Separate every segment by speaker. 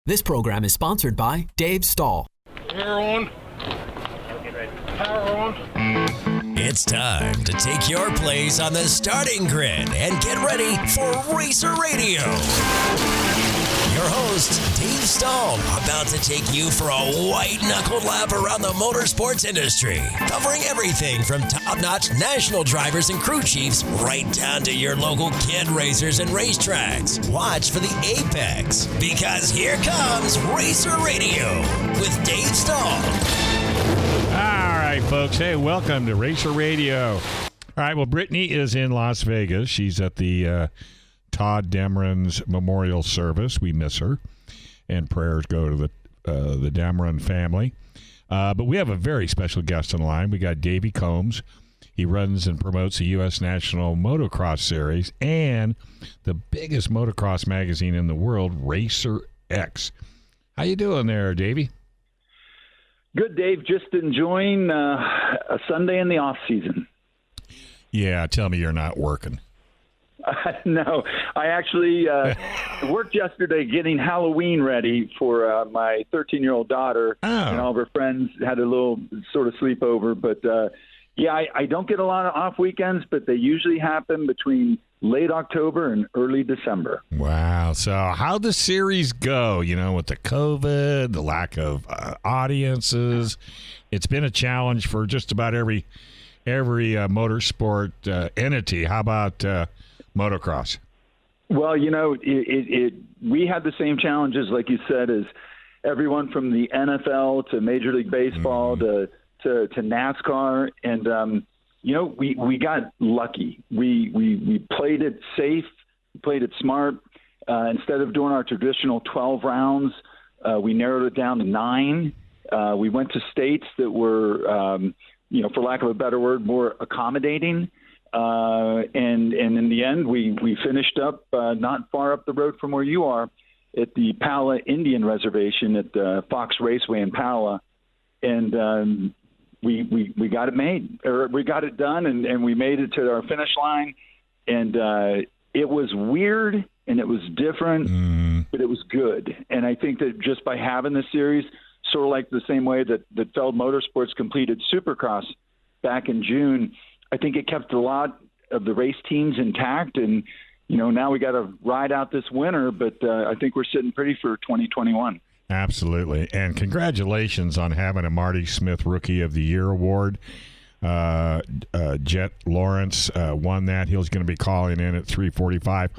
Speaker 1: This program is sponsored by Dave Stahl.
Speaker 2: Power on. Power on.
Speaker 3: It's time to take your place on the starting grid and get ready for Racer Radio. Your host, Dave Stahl, about to take you for a white-knuckled lap around the motorsports industry, covering everything from top-notch national drivers and crew chiefs right down to your local kid racers and racetracks. Watch for the apex, because here comes Racer Radio with Dave Stahl.
Speaker 4: All right, folks. Hey, welcome to Racer Radio. All right, well, Brittany is in Las Vegas. She's at the Todd Demron's memorial service. We miss her, and prayers go to the Demron family. But we have a very special guest on the line. We got Davey Coombs. He runs and promotes the U.S. National Motocross Series and the biggest motocross magazine in the world, Racer X. How you doing there, Davey?
Speaker 5: Good, Dave. Just enjoying a Sunday in the off season.
Speaker 4: Yeah, tell me you're not working.
Speaker 5: No, I actually worked yesterday getting Halloween ready for my 13-year-old daughter.
Speaker 4: Oh.
Speaker 5: And all of her friends had a little sort of sleepover. But, yeah, I don't get a lot of off weekends, but they usually happen between late October and early December.
Speaker 4: Wow. So how'd the series go, with the COVID, the lack of audiences? It's been a challenge for just about every motorsport entity. How about motocross? Well,
Speaker 5: we had the same challenges, like you said, as everyone from the NFL to Major League Baseball to NASCAR. And, we got lucky. We played it safe, played it smart. Instead of doing our traditional 12 rounds, we narrowed it down to 9. We went to states that were, for lack of a better word, more accommodating. And in the end, we finished up not far up the road from where you are at the Pala Indian Reservation at the Fox Raceway in Pala. And we got it made, or we got it done, and we made it to our finish line. And it was weird and it was different, but it was good. And I think that just by having this series, sort of like the same way that Feld Motorsports completed Supercross back in June, I think it kept a lot of the race teams intact. And, now we got to ride out this winter, but I think we're sitting pretty for 2021.
Speaker 4: Absolutely. And congratulations on having a Marty Smith Rookie of the Year award. Jet Lawrence won that. He was going to be calling in at 3:45.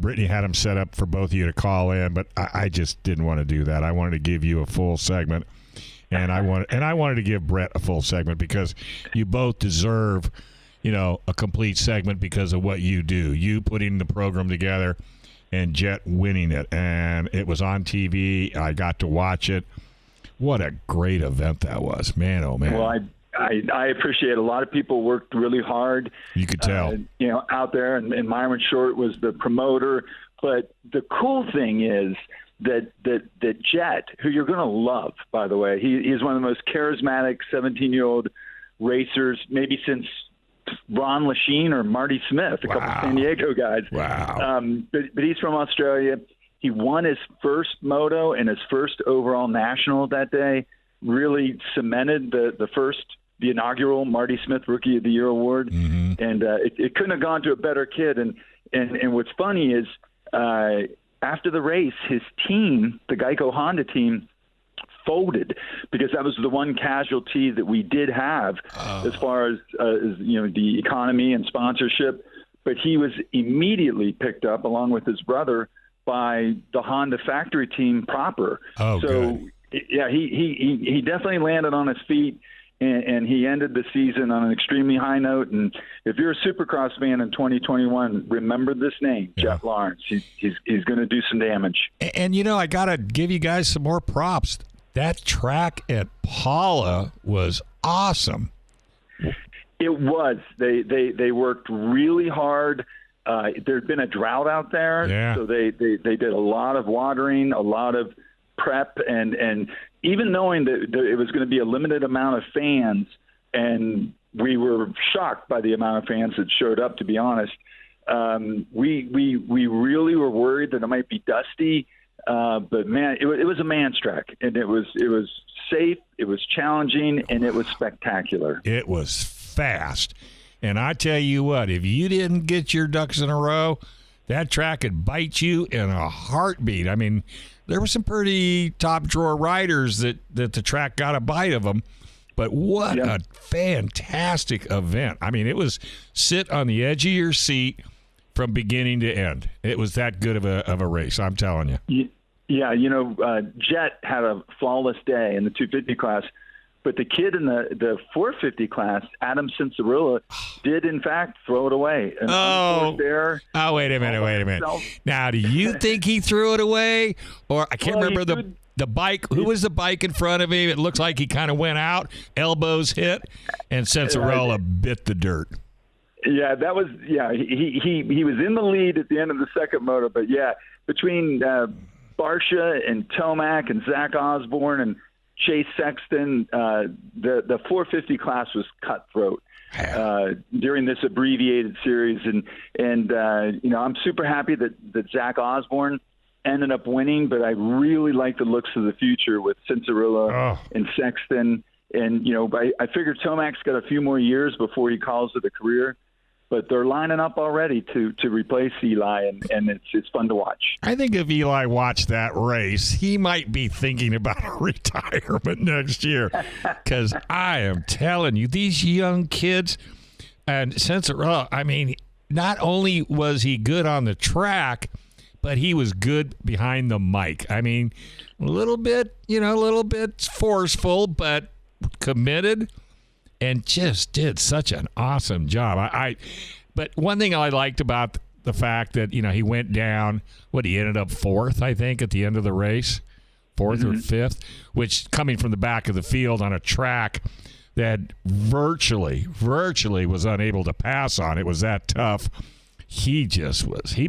Speaker 4: Brittany had him set up for both of you to call in, but I just didn't want to do that. I wanted to give you a full segment, and I wanted to give Brett a full segment because you both deserve, a complete segment because of what you do. You putting the program together and Jet winning it, and it was on TV. I got to watch it. What a great event that was, man! Oh man!
Speaker 5: Well, I appreciate it. A lot of people worked really hard.
Speaker 4: You could tell,
Speaker 5: out there, and Myron Short was the promoter. But the cool thing is that Jet, who you're going to love, by the way, he's one of the most charismatic 17-year-old racers, maybe since Ron Lachine or Marty Smith, a couple of San Diego guys.
Speaker 4: Wow.
Speaker 5: But he's from Australia. He won his first moto and his first overall national that day, really cemented the inaugural Marty Smith Rookie of the Year award. Mm-hmm. And it couldn't have gone to a better kid. And what's funny is after the race, his team, the Geico Honda team, folded because that was the one casualty that we did have as far as the economy and sponsorship. But he was immediately picked up along with his brother by the Honda factory team proper.
Speaker 4: Oh,
Speaker 5: so
Speaker 4: good.
Speaker 5: Yeah, he definitely landed on his feet, and he ended the season on an extremely high note. And if you're a Supercross fan in 2021, remember this name, Jet Lawrence. He's going to do some damage.
Speaker 4: And I got to give you guys some more props. That track at Pala was awesome.
Speaker 5: It was. They worked really hard. There'd been a drought out there, so they did a lot of watering, a lot of prep, and even knowing that it was going to be a limited amount of fans, and we were shocked by the amount of fans that showed up, to be honest. We really were worried that it might be dusty. But man, it was a man's track, and it was safe, it was challenging, and it was spectacular.
Speaker 4: It was fast. And I tell you what, if you didn't get your ducks in a row, that track could bite you in a heartbeat. I mean, there were some pretty top drawer riders that the track got a bite of them. But what a fantastic event. I mean, it was sit on the edge of your seat from beginning to end. It was that good of a race, I'm telling you.
Speaker 5: Yeah, Jet had a flawless day in the 250 class, but the kid in the 450 class, Adam Cianciarulo, did in fact throw it away.
Speaker 4: Wait a minute. Now, do you think he threw it away? Or I can't remember the bike. Who was the bike in front of him? It looks like he kind of went out, elbows hit, and Cianciarulo bit the dirt.
Speaker 5: Yeah, that was he was in the lead at the end of the second moto, but between Barsha and Tomac and Zach Osborne and Chase Sexton, the 450 class was cutthroat during this abbreviated series, and I'm super happy that Zach Osborne ended up winning, but I really like the looks of the future with Cianciarulo and Sexton, and I figure Tomac's got a few more years before he calls it a career. But they're lining up already to replace Eli, and it's fun to watch. I
Speaker 4: think if Eli watched that race, he might be thinking about retirement next year. Because I am telling you, these young kids, and Cianciarulo, I mean, not only was he good on the track, but he was good behind the mic. I mean, a little bit forceful, but committed. And just did such an awesome job. But one thing I liked about the fact that he went down. He ended up fourth, I think, at the end of the race, fourth or fifth. Which coming from the back of the field on a track that virtually was unable to pass on. It was that tough. He just was. He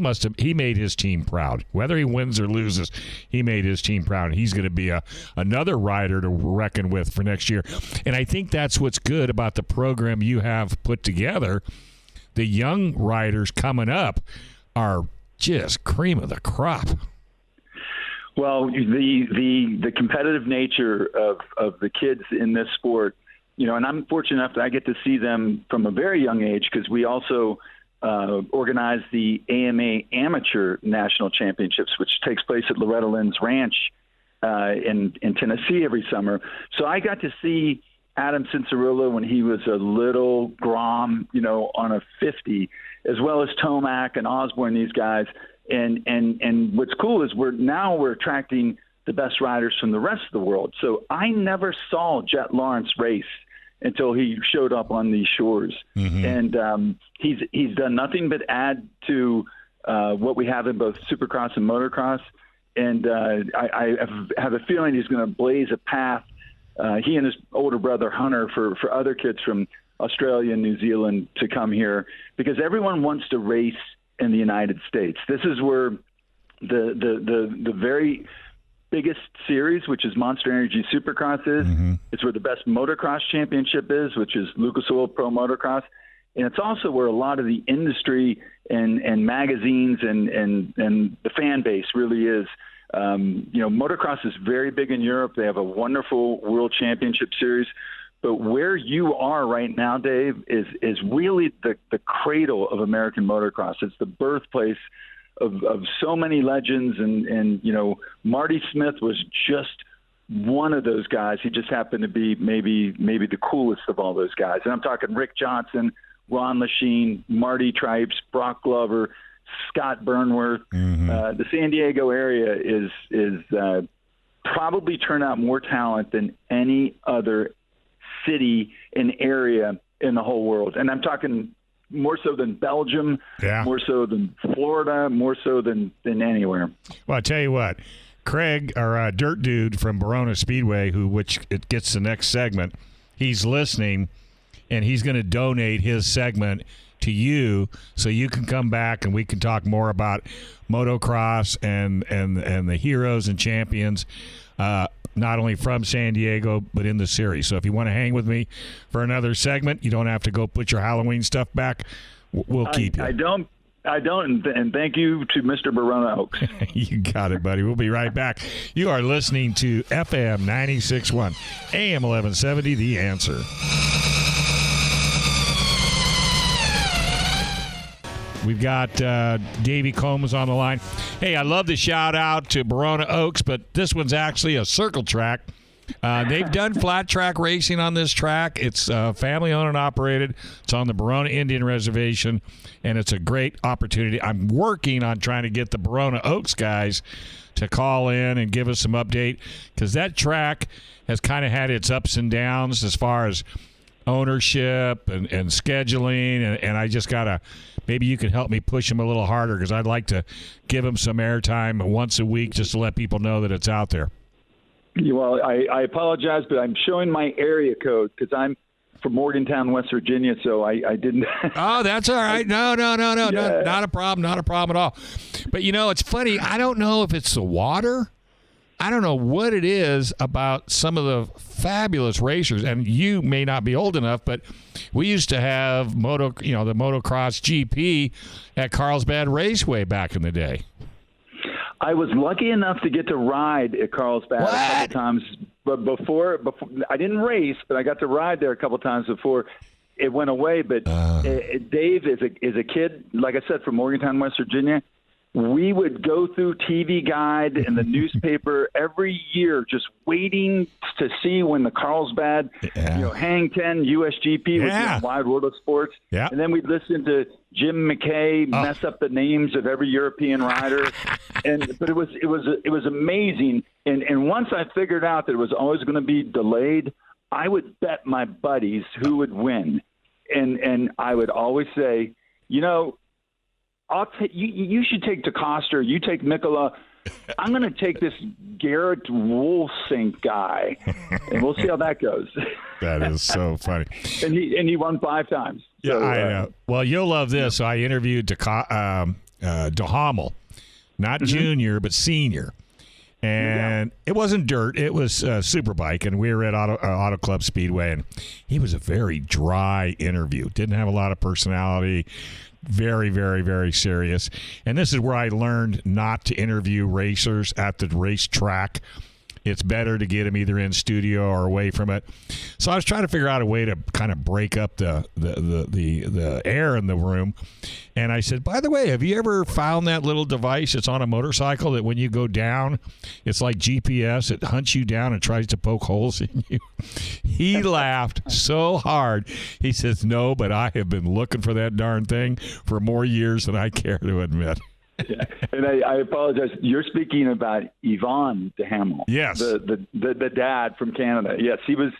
Speaker 4: made his team proud. Whether he wins or loses, he made his team proud. And he's going to be another rider to reckon with for next year. And I think that's what's good about the program you have put together. The young riders coming up are just cream of the crop.
Speaker 5: Well, the competitive nature of the kids in this sport, and I'm fortunate enough that I get to see them from a very young age, because we also organized the AMA Amateur National Championships, which takes place at Loretta Lynn's Ranch in Tennessee every summer. So I got to see Adam Cianciarulo when he was a little Grom, on a 50, as well as Tomac and Osborne, these guys. And what's cool is we're attracting the best riders from the rest of the world. So I never saw Jet Lawrence race until he showed up on these shores. And he's done nothing but add to what we have in both Supercross and Motocross. And I have a feeling he's going to blaze a path, he and his older brother Hunter, for other kids from Australia and New Zealand to come here, because everyone wants to race in the United States. This is where the very biggest series, which is Monster Energy Supercross, is. It's where the best motocross championship is, which is Lucas Oil Pro Motocross. And it's also where a lot of the industry and magazines and the fan base really is. Motocross is very big in Europe. They have a wonderful World Championship Series. But where you are right now, Dave, is really the cradle of American motocross. It's the birthplace of so many legends, and Marty Smith was just one of those guys. He just happened to be maybe the coolest of all those guys. And I'm talking Rick Johnson, Ron Lachine, Marty Tripes, Brock Glover, Scott Burnworth. The San Diego area is probably turned out more talent than any other city and area in the whole world. And I'm talking more so than Belgium, more so than Florida, more so than anywhere. Well,
Speaker 4: I tell you what, Craig, our Dirt Dude from Verona Speedway, which it gets the next segment, he's listening, and he's going to donate his segment to you so you can come back and we can talk more about motocross and the heroes and champions, not only from San Diego, but in the series. So if you want to hang with me for another segment, you don't have to go put your Halloween stuff back. We'll keep you.
Speaker 5: I don't I don't, and thank you to Mr. Barona Oaks.
Speaker 4: You got it, buddy. We'll be right back. You are listening to FM 96.1, AM 1170, The Answer. We've got Davey Coombs on the line. Hey, I love the shout-out to Barona Oaks, but this one's actually a circle track. They've done flat track racing on this track. It's family-owned and operated. It's on the Barona Indian Reservation, and it's a great opportunity. I'm working on trying to get the Barona Oaks guys to call in and give us some update, because that track has kind of had its ups and downs as far as ownership and scheduling, and I just got to – maybe you can help me push them a little harder, because I'd like to give them some airtime once a week just to let people know that it's out there.
Speaker 5: Well, I apologize, but I'm showing my area code because I'm from Morgantown, West Virginia, so I didn't.
Speaker 4: Oh, that's all right. No,
Speaker 5: Yeah.
Speaker 4: not a problem at all. But, it's funny. I don't know if it's the water. I don't know what it is about some of the fabulous racers, and you may not be old enough, but we used to have the motocross GP at Carlsbad Raceway back in the day.
Speaker 5: I was lucky enough to get to ride at Carlsbad a couple times, but before I didn't race, but I got to ride there a couple times before it went away. But Dave is a kid, like I said, from Morgantown, West Virginia. We would go through TV Guide and the newspaper every year, just waiting to see when the Carlsbad, Hang 10 USGP was in Wide World of Sports.
Speaker 4: Yeah.
Speaker 5: And then we'd listen to Jim McKay mess up the names of every European rider. But it was amazing. And once I figured out that it was always going to be delayed, I would bet my buddies who would win. And I would always say, you should take DeCoster. You take Mikola. I'm going to take this Garrett Wolfsink guy, and we'll see how that goes.
Speaker 4: That is so funny.
Speaker 5: And he won 5 times.
Speaker 4: Yeah,
Speaker 5: so,
Speaker 4: I know. Well, you'll love this. So I interviewed DeHammel, not junior, but senior. And it wasn't dirt. It was Superbike, and we were at Auto Club Speedway, and he was a very dry interview. Didn't have a lot of personality. Very, very, very serious. And this is where I learned not to interview racers at the racetrack. It's better to get them either in studio or away from it. So I was trying to figure out a way to kind of break up the air in the room. And I said, by the way, have you ever found that little device that's on a motorcycle that when you go down, it's like GPS. It hunts you down and tries to poke holes in you? He laughed so hard. He says, no, but I have been looking for that darn thing for more years than I care to admit.
Speaker 5: Yeah. And I apologize. You're speaking about Yvon DeHammel.
Speaker 4: Yes.
Speaker 5: The dad from Canada. Yes, he was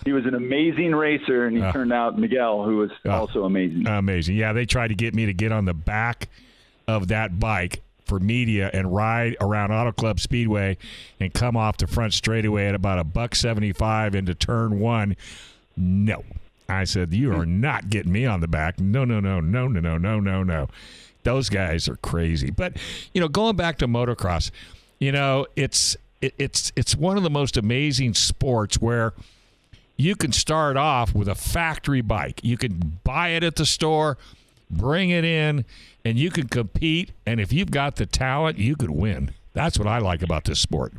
Speaker 5: an amazing racer, and he turned out Miguel, who was also amazing.
Speaker 4: Amazing. Yeah, they tried to get me to get on the back of that bike for media and ride around Auto Club Speedway and come off the front straightaway at about $1.75 into turn 1. No. I said, you are not getting me on the back. No. Those guys are crazy. But, going back to motocross, it's one of the most amazing sports where you can start off with a factory bike. You can buy it at the store, bring it in, and you can compete. And if you've got the talent, you could win. That's what I like about this sport.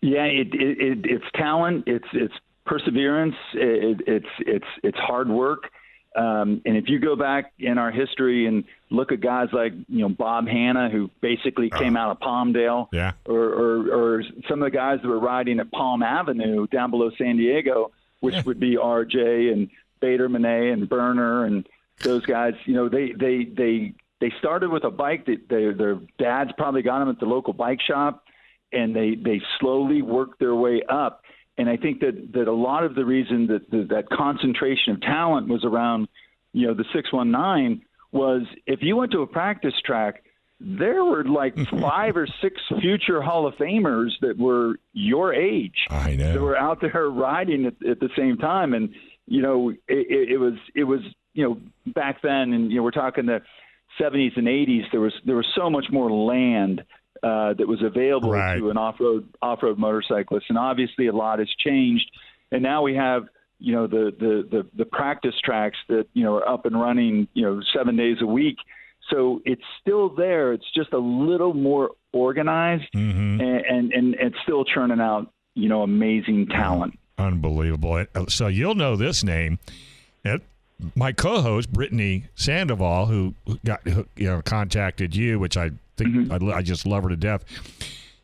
Speaker 5: Yeah, it's talent. It's perseverance. It's hard work. And if you go back in our history and look at guys like Bob Hanna, who basically came out of Palmdale, or some of the guys that were riding at Palm Avenue down below San Diego, which would be RJ and Bader Monet and Berner and those guys. They started with a bike that their dads probably got them at the local bike shop, and they slowly worked their way up. And I think that a lot of the reason that concentration of talent was around, the 619 was if you went to a practice track, there were like 5 or 6 future Hall of Famers that were your age.
Speaker 4: I know.
Speaker 5: That were out there riding at the same time. And, it was back then, and we're talking the 70s and 80s, there was so much more land that was available to an off-road motorcyclist, and obviously a lot has changed. And now we have the practice tracks that are up and running 7 days a week. So it's still there. It's just a little more organized, and it's still churning out, amazing talent.
Speaker 4: Unbelievable. So you'll know this name. My co-host, Brittany Sandoval, who got contacted you, which I think I just love her to death.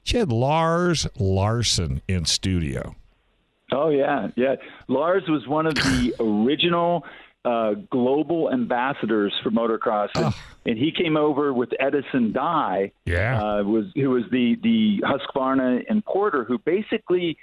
Speaker 4: She had Lars Larson in studio.
Speaker 5: Oh, yeah. Lars was one of the original global ambassadors for motocross, and he came over with Edison Dye, who was the Husqvarna importer, who basically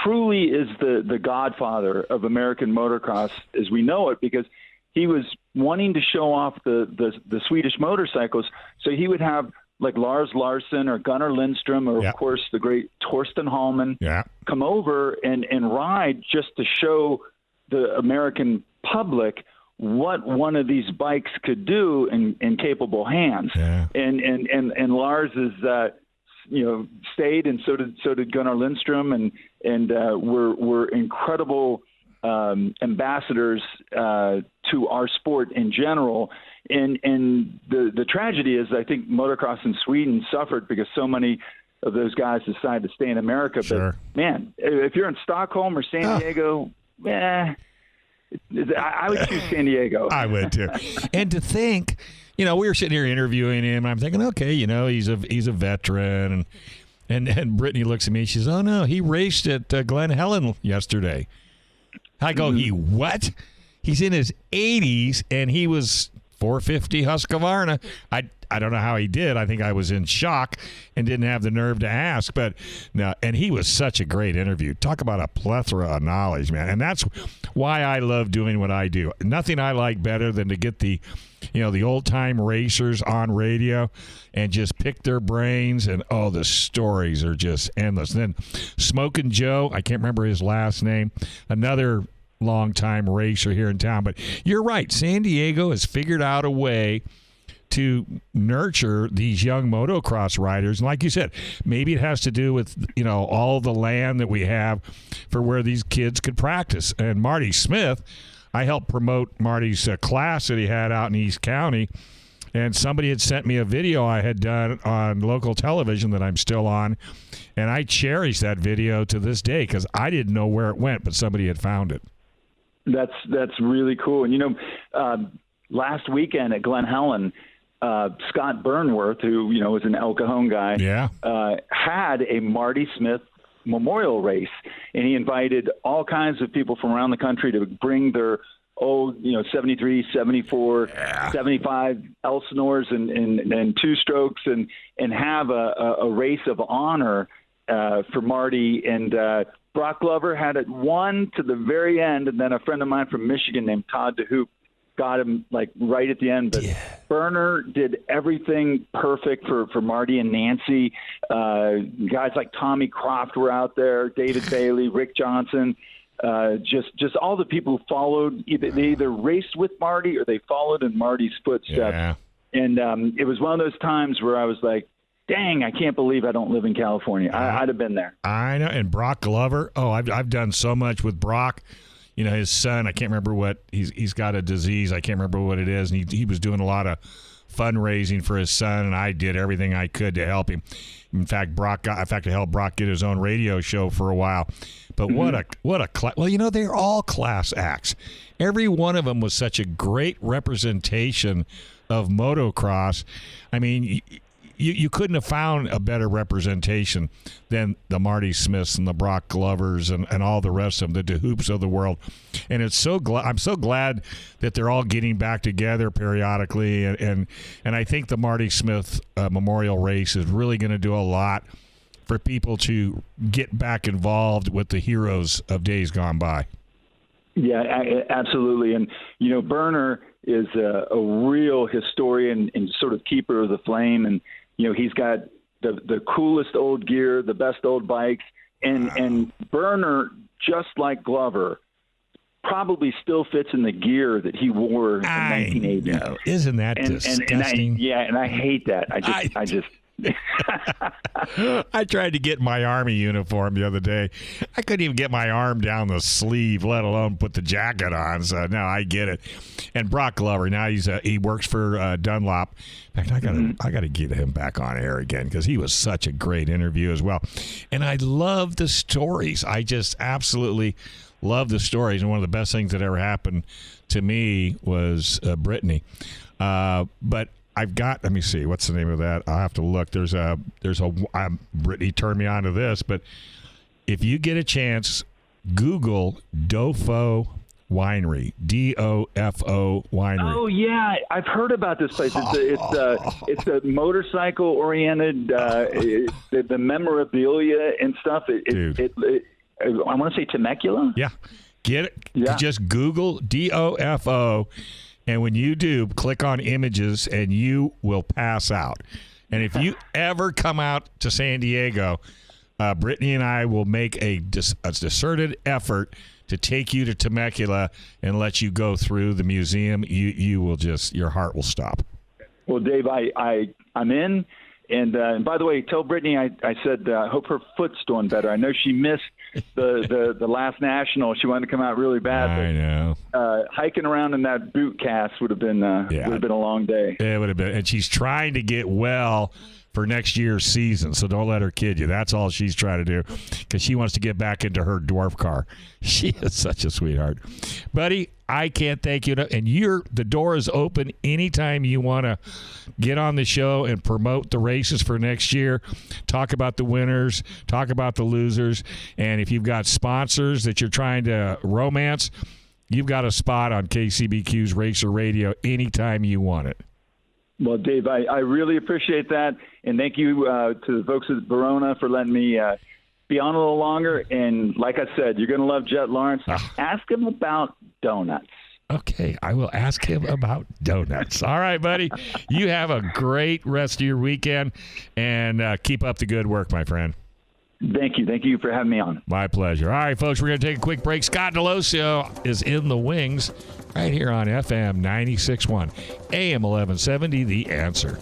Speaker 5: truly is the godfather of American motocross as we know it, because he was wanting to show off the Swedish motorcycles. So he would have like Lars Larson or Gunnar Lindstrom or, of course, the great Torsten Hallman come over and ride just to show the American public what one of these bikes could do in capable hands. Yeah. And Lars is stayed, and so did Gunnar Lindstrom, and were incredible ambassadors to our sport in general. And the tragedy is, I think motocross in Sweden suffered because so many of those guys decided to stay in America.
Speaker 4: Sure.
Speaker 5: But man, if you're in Stockholm or San Diego, I would choose San Diego.
Speaker 4: I would too. And to think, we were sitting here interviewing him, and I'm thinking, okay, he's a veteran, and Brittany looks at me, and she says, "Oh no, he raced at Glen Helen yesterday." I go, "He what?" He's in his 80s, and he was 450 Husqvarna. I don't know how he did. I think I was in shock and didn't have the nerve to ask. But no, and he was such a great interview. Talk about a plethora of knowledge, man. And that's why I love doing what I do. Nothing I like better than to get the old-time racers on radio and just pick their brains. And, the stories are just endless. And then Smokin' Joe, I can't remember his last name, another long-time racer here in town. But you're right. San Diego has figured out a way to nurture these young motocross riders. And like you said, maybe it has to do with, all the land that we have for where these kids could practice. And Marty Smith, I helped promote Marty's class that he had out in East County. And somebody had sent me a video I had done on local television that I'm still on. And I cherish that video to this day because I didn't know where it went, but somebody had found it.
Speaker 5: That's really cool. And, last weekend at Glen Helen, Scott Burnworth, who, is an El Cajon guy, had a Marty Smith memorial race. And he invited all kinds of people from around the country to bring their old, 73, 74, 75 Elsinores and two-strokes and have a race of honor for Marty. And Brock Glover had it won to the very end, and then a friend of mine from Michigan named Todd DeHoop got him like right at the end. But Burner did everything perfect for Marty and Nancy. Guys like Tommy Croft were out there, David Bailey, Rick Johnson, just all the people who followed. They either raced with Marty or they followed in Marty's footsteps. Yeah. And it was one of those times where I was like, dang, I can't believe I don't live in California. I'd have been there.
Speaker 4: I know. And Brock Glover. Oh, I've done so much with Brock. His son, I can't remember what, he's got a disease. I can't remember what it is. And he was doing a lot of fundraising for his son, and I did everything I could to help him. In fact, I helped Brock get his own radio show for a while. But they're all class acts. Every one of them was such a great representation of motocross. I mean, you couldn't have found a better representation than the Marty Smiths and the Brock Glovers and all the rest of them, the DeHoops of the world. And I'm so glad that they're all getting back together periodically. And I think the Marty Smith Memorial Race is really going to do a lot for people to get back involved with the heroes of days gone by.
Speaker 5: Yeah, absolutely. And, Burner is a real historian and sort of keeper of the flame. And, he's got the coolest old gear, the best old bikes, and Burner, just like Glover, probably still fits in the gear that he wore in 1980.
Speaker 4: Isn't that disgusting?
Speaker 5: And I hate that. I just
Speaker 4: I tried to get my Army uniform the other day. I couldn't even get my arm down the sleeve, let alone put the jacket on. So now I get it. And Brock Glover, now he works for Dunlop. In fact, I got to get him back on air again because he was such a great interview as well. And I love the stories. I just absolutely love the stories. And one of the best things that ever happened to me was Brittany. But I've got, let me see, what's the name of that? I'll have to look. There's a Brittany turned me on to this, but if you get a chance, Google Dofo Winery, D-O-F-O Winery.
Speaker 5: Oh yeah, I've heard about this place. It's a motorcycle oriented, the memorabilia and stuff. I want to say Temecula.
Speaker 4: Yeah, get it.
Speaker 5: Yeah.
Speaker 4: Just Google D-O-F-O. And when you do, click on images, and you will pass out. And if you ever come out to San Diego, Brittany and I will make a concerted effort to take you to Temecula and let you go through the museum. You will just, your heart will stop.
Speaker 5: Well, Dave, I'm in. And by the way, tell Brittany I said I hope her foot's doing better. I know she missed the last national. She wanted to come out really bad.
Speaker 4: I know.
Speaker 5: Hiking around in that boot cast would have been a long day.
Speaker 4: It would have been. And she's trying to get well for next year's season, so don't let her kid you. That's all she's trying to do because she wants to get back into her dwarf car. She is such a sweetheart. Buddy, I can't thank you enough. And the door is open anytime you want to get on the show and promote the races for next year, talk about the winners, talk about the losers, and if you've got sponsors that you're trying to romance, you've got a spot on KCBQ's Racer Radio anytime you want it.
Speaker 5: Well, Dave, I really appreciate that, and thank you to the folks at Verona for letting me be on a little longer. And like I said, you're going to love Jet Lawrence. Ask him about donuts.
Speaker 4: Okay, I will ask him about donuts. All right, buddy. You have a great rest of your weekend, and keep up the good work, my friend.
Speaker 5: Thank you. Thank you for having me on.
Speaker 4: My pleasure. All right, folks, we're going to take a quick break. Scott Delosio is in the wings right here on FM 96.1, AM 1170, The Answer.